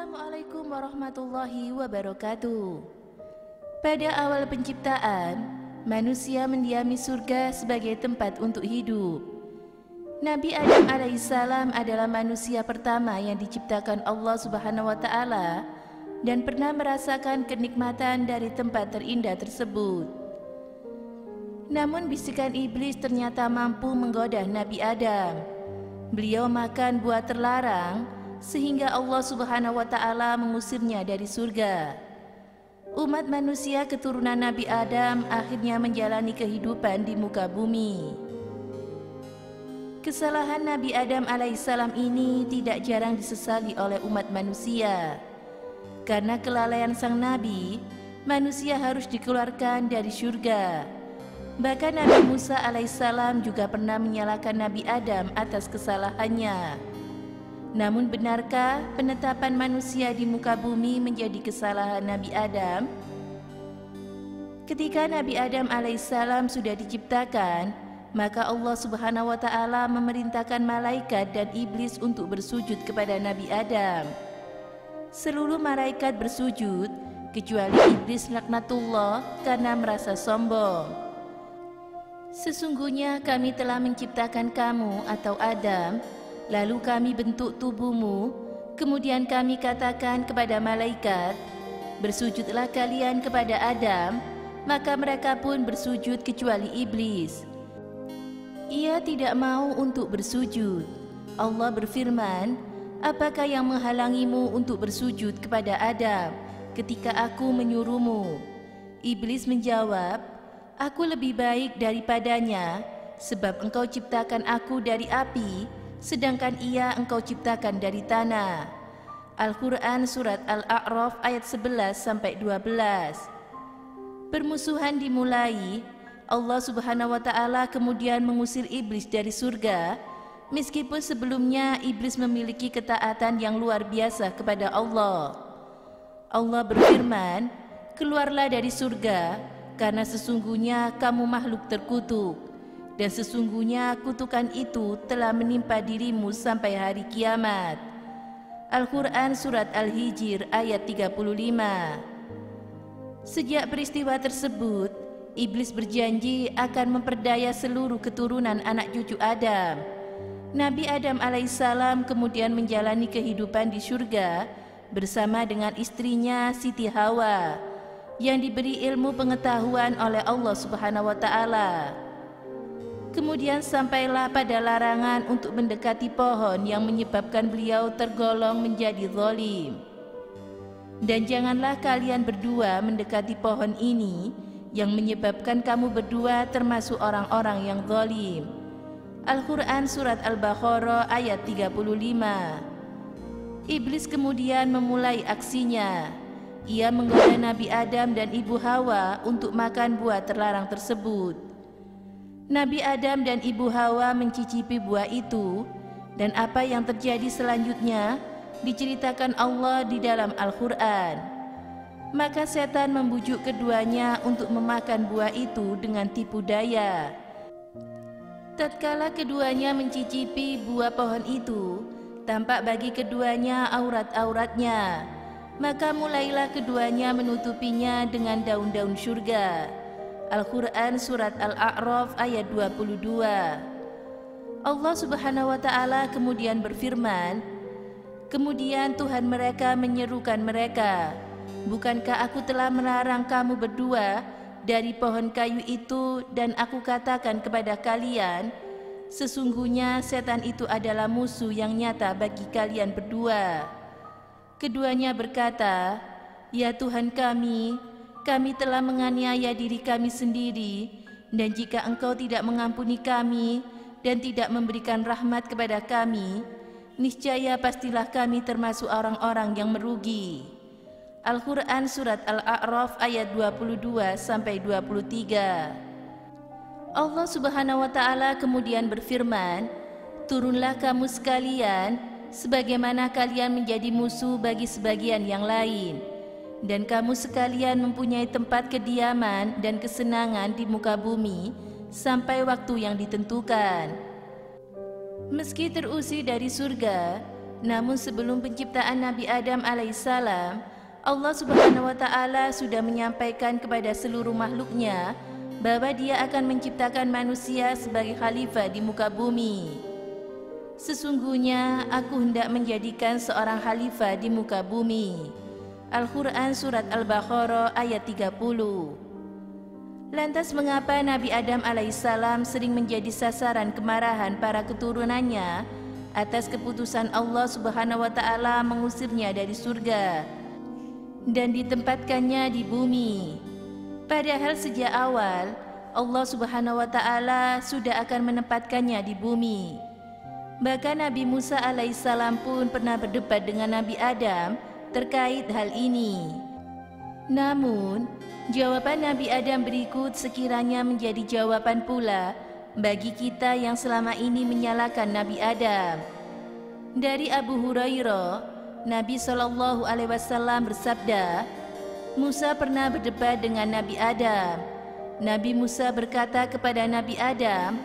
Assalamualaikum warahmatullahi wabarakatuh. Pada awal penciptaan, manusia mendiami surga sebagai tempat untuk hidup. Nabi Adam alaihissalam adalah manusia pertama yang diciptakan Allah Subhanahu wa taala dan pernah merasakan kenikmatan dari tempat terindah tersebut. Namun bisikan iblis ternyata mampu menggoda Nabi Adam. Beliau makan buah terlarang sehingga Allah Subhanahu wa taala mengusirnya dari surga. Umat manusia keturunan Nabi Adam akhirnya menjalani kehidupan di muka bumi. Kesalahan Nabi Adam alaihissalam ini tidak jarang disesali oleh umat manusia. Karena kelalaian sang Nabi, manusia harus dikeluarkan dari surga. Bahkan Nabi Musa alaihissalam juga pernah menyalahkan Nabi Adam atas kesalahannya. Namun benarkah penetapan manusia di muka bumi menjadi kesalahan Nabi Adam? Ketika Nabi Adam alaihissalam sudah diciptakan, maka Allah Subhanahu wa taala memerintahkan malaikat dan iblis untuk bersujud kepada Nabi Adam. Seluruh malaikat bersujud kecuali iblis laknatullah karena merasa sombong. Sesungguhnya kami telah menciptakan kamu atau Adam, lalu kami bentuk tubuhmu, kemudian kami katakan kepada malaikat, bersujudlah kalian kepada Adam, maka mereka pun bersujud kecuali iblis. Ia tidak mau untuk bersujud. Allah berfirman, apakah yang menghalangimu untuk bersujud kepada Adam ketika aku menyuruhmu? Iblis menjawab, aku lebih baik daripadanya, sebab engkau ciptakan aku dari api, sedangkan ia engkau ciptakan dari tanah. Al-Quran Surat Al-A'raf ayat 11-12. Permusuhan dimulai. Allah Subhanahu wa taala kemudian mengusir iblis dari surga, meskipun sebelumnya iblis memiliki ketaatan yang luar biasa kepada Allah. Allah berfirman, keluarlah dari surga, karena sesungguhnya kamu makhluk terkutuk, dan sesungguhnya kutukan itu telah menimpa dirimu sampai hari kiamat. Al-Quran Surat Al-Hijr ayat 35. Sejak peristiwa tersebut, iblis berjanji akan memperdaya seluruh keturunan anak cucu Adam. Nabi Adam alaihissalam kemudian menjalani kehidupan di surga bersama dengan istrinya Siti Hawa yang diberi ilmu pengetahuan oleh Allah Subhanahu wa taala. Kemudian sampailah pada larangan untuk mendekati pohon yang menyebabkan beliau tergolong menjadi zalim. Dan janganlah kalian berdua mendekati pohon ini yang menyebabkan kamu berdua termasuk orang-orang yang zalim. Al-Quran Surat Al-Baqarah ayat 35. Iblis kemudian memulai aksinya. Ia menggoda Nabi Adam dan Ibu Hawa untuk makan buah terlarang tersebut. Nabi Adam dan Ibu Hawa mencicipi buah itu, dan apa yang terjadi selanjutnya diceritakan Allah di dalam Al-Quran. Maka setan membujuk keduanya untuk memakan buah itu dengan tipu daya. Tatkala keduanya mencicipi buah pohon itu, tampak bagi keduanya aurat-auratnya. Maka mulailah keduanya menutupinya dengan daun-daun surga. Al-Quran Surat Al-A'raf ayat 22. Allah Subhanahu wa taala kemudian berfirman, kemudian Tuhan mereka menyerukan mereka, bukankah aku telah melarang kamu berdua dari pohon kayu itu, dan aku katakan kepada kalian, sesungguhnya setan itu adalah musuh yang nyata bagi kalian berdua. Keduanya berkata, ya Tuhan kami telah menganiaya diri kami sendiri, dan jika Engkau tidak mengampuni kami dan tidak memberikan rahmat kepada kami, niscaya pastilah kami termasuk orang-orang yang merugi. Al-Quran Surat Al-A'raf ayat 22-23. Allah Subhanahu wa taala kemudian berfirman, turunlah kamu sekalian, sebagaimana kalian menjadi musuh bagi sebagian yang lain, dan kamu sekalian mempunyai tempat kediaman dan kesenangan di muka bumi sampai waktu yang ditentukan. Meski terusir dari surga, Namun sebelum penciptaan Nabi Adam alaihissalam, Allah Subhanahu wa Ta'ala sudah menyampaikan kepada seluruh makhluknya bahwa Dia akan menciptakan manusia sebagai khalifah di muka bumi. Sesungguhnya aku hendak menjadikan seorang khalifah di muka bumi. Al-Quran Surat Al-Baqarah ayat 30. Lantas mengapa Nabi Adam alaihissalam sering menjadi sasaran kemarahan para keturunannya atas keputusan Allah Subhanahu wa Ta'ala mengusirnya dari surga dan ditempatkannya di bumi? Padahal sejak awal Allah Subhanahu wa Ta'ala sudah akan menempatkannya di bumi. Bahkan Nabi Musa alaihissalam pun pernah berdebat dengan Nabi Adam terkait hal ini. Namun, jawaban Nabi Adam berikut sekiranya menjadi jawaban pula bagi kita yang selama ini menyalahkan Nabi Adam. Dari Abu Hurairah, Nabi SAW bersabda, Musa pernah berdebat dengan Nabi Adam. Nabi Musa berkata kepada Nabi Adam,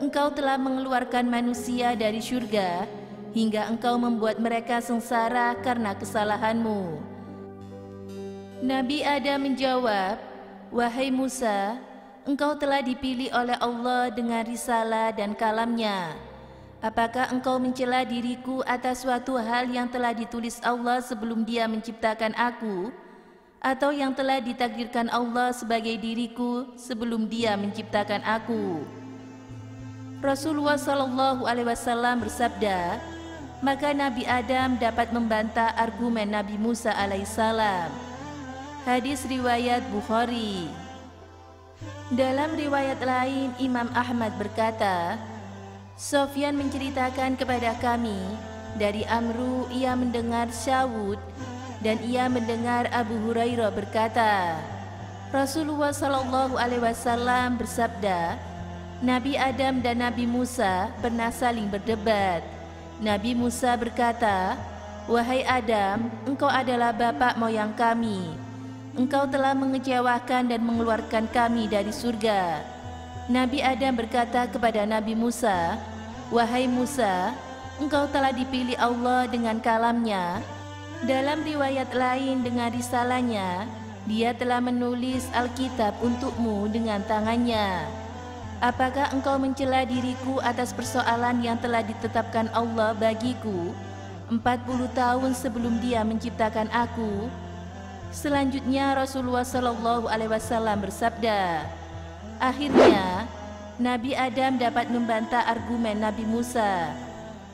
"Engkau telah mengeluarkan manusia dari surga hingga engkau membuat mereka sengsara karena kesalahanmu." Nabi Adam menjawab, "Wahai Musa, engkau telah dipilih oleh Allah dengan risalah dan kalamnya. Apakah engkau mencela diriku atas suatu hal yang telah ditulis Allah sebelum Dia menciptakan aku, atau yang telah ditakdirkan Allah sebagai diriku sebelum Dia menciptakan aku?" Rasulullah SAW bersabda, maka Nabi Adam dapat membantah argumen Nabi Musa alaihissalam. Hadis riwayat Bukhari. Dalam riwayat lain, Imam Ahmad berkata, Sofyan menceritakan kepada kami dari Amru, ia mendengar Syawud, dan ia mendengar Abu Hurairah berkata, Rasulullah SAW bersabda, Nabi Adam dan Nabi Musa pernah saling berdebat. Nabi Musa berkata, "Wahai Adam, engkau adalah bapak moyang kami. Engkau telah mengecewakan dan mengeluarkan kami dari surga." Nabi Adam berkata kepada Nabi Musa, "Wahai Musa, engkau telah dipilih Allah dengan kalamnya. Dalam riwayat lain dengan risalahnya, Dia telah menulis Alkitab untukmu dengan tangannya. Apakah engkau mencela diriku atas persoalan yang telah ditetapkan Allah bagiku 40 tahun sebelum Dia menciptakan aku?" Selanjutnya Rasulullah SAW bersabda, akhirnya Nabi Adam dapat membantah argumen Nabi Musa.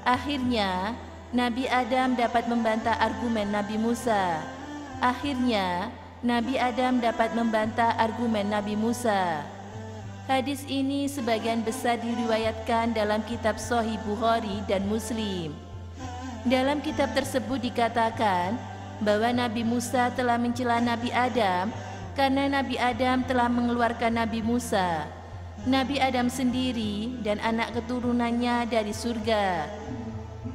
Akhirnya Nabi Adam dapat membantah argumen Nabi Musa. Akhirnya Nabi Adam dapat membantah argumen Nabi Musa. Hadis ini sebagian besar diriwayatkan dalam kitab Sahih Bukhari dan Muslim. Dalam kitab tersebut dikatakan bahwa Nabi Musa telah mencela Nabi Adam karena Nabi Adam telah mengeluarkan Nabi Musa, Nabi Adam sendiri dan anak keturunannya dari surga.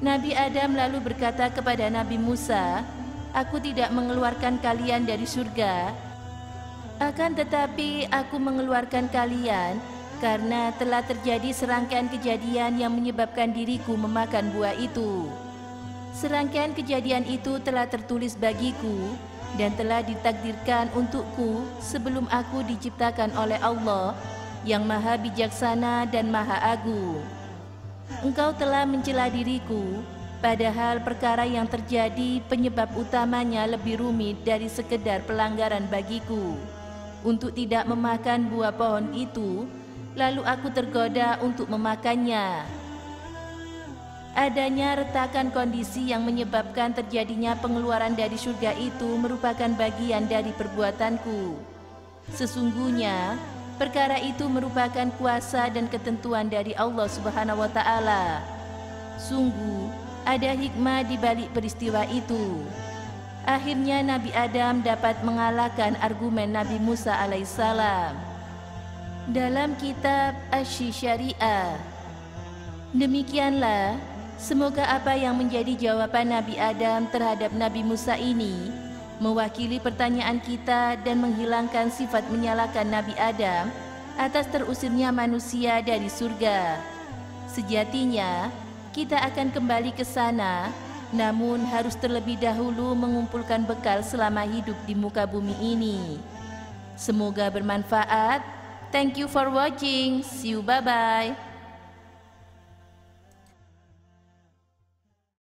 Nabi Adam lalu berkata kepada Nabi Musa, "Aku tidak mengeluarkan kalian dari surga. Akan tetapi aku mengeluarkan kalian karena telah terjadi serangkaian kejadian yang menyebabkan diriku memakan buah itu. Serangkaian kejadian itu telah tertulis bagiku dan telah ditakdirkan untukku sebelum aku diciptakan oleh Allah yang Maha Bijaksana dan Maha Agung. Engkau telah mencela diriku, padahal perkara yang terjadi penyebab utamanya lebih rumit dari sekedar pelanggaran bagiku untuk tidak memakan buah pohon itu, lalu aku tergoda untuk memakannya. Adanya retakan kondisi yang menyebabkan terjadinya pengeluaran dari surga itu merupakan bagian dari perbuatanku. Sesungguhnya perkara itu merupakan kuasa dan ketentuan dari Allah Subhanahu wa Ta'ala. Sungguh ada hikmah di balik peristiwa itu." Akhirnya Nabi Adam dapat mengalahkan argumen Nabi Musa alaihissalam. Dalam kitab Asy-Syariah. Demikianlah, semoga apa yang menjadi jawaban Nabi Adam terhadap Nabi Musa ini mewakili pertanyaan kita dan menghilangkan sifat menyalahkan Nabi Adam atas terusirnya manusia dari surga. Sejatinya, kita akan kembali ke sana namun harus terlebih dahulu mengumpulkan bekal selama hidup di muka bumi ini. Semoga bermanfaat. Thank you for watching. See you, bye-bye.